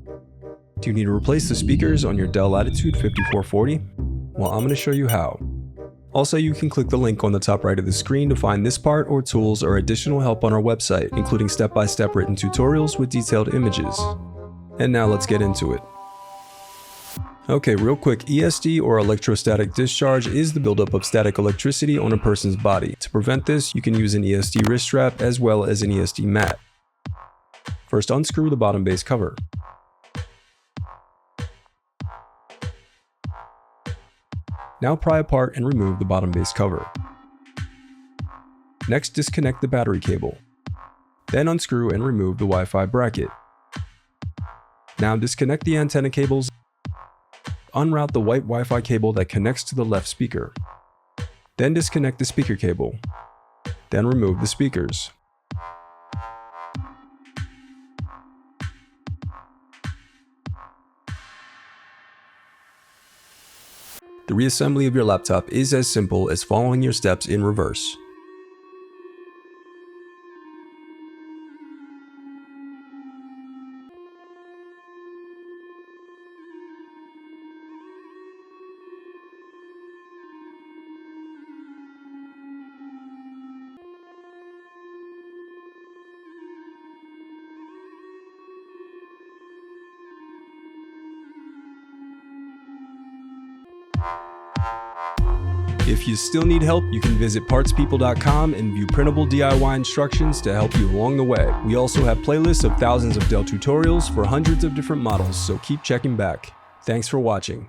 Do you need to replace the speakers on your Dell Latitude 5440? Well, I'm going to show you how. Also, you can click the link on the top right of the screen to find this part or tools or additional help on our website, including step-by-step written tutorials with detailed images. And now let's get into it. Okay, real quick, ESD or electrostatic discharge is the buildup of static electricity on a person's body. To prevent this, you can use an ESD wrist strap as well as an ESD mat. First, unscrew the bottom base cover. Now pry apart and remove the bottom base cover. Next, disconnect the battery cable. Then unscrew and remove the Wi-Fi bracket. Now disconnect the antenna cables. Unroute the white Wi-Fi cable that connects to the left speaker. Then disconnect the speaker cable. Then remove the speakers. The reassembly of your laptop is as simple as following your steps in reverse. If you still need help, you can visit partspeople.com and view printable DIY instructions to help you along the way. We also have playlists of thousands of Dell tutorials for hundreds of different models, so keep checking back. Thanks for watching.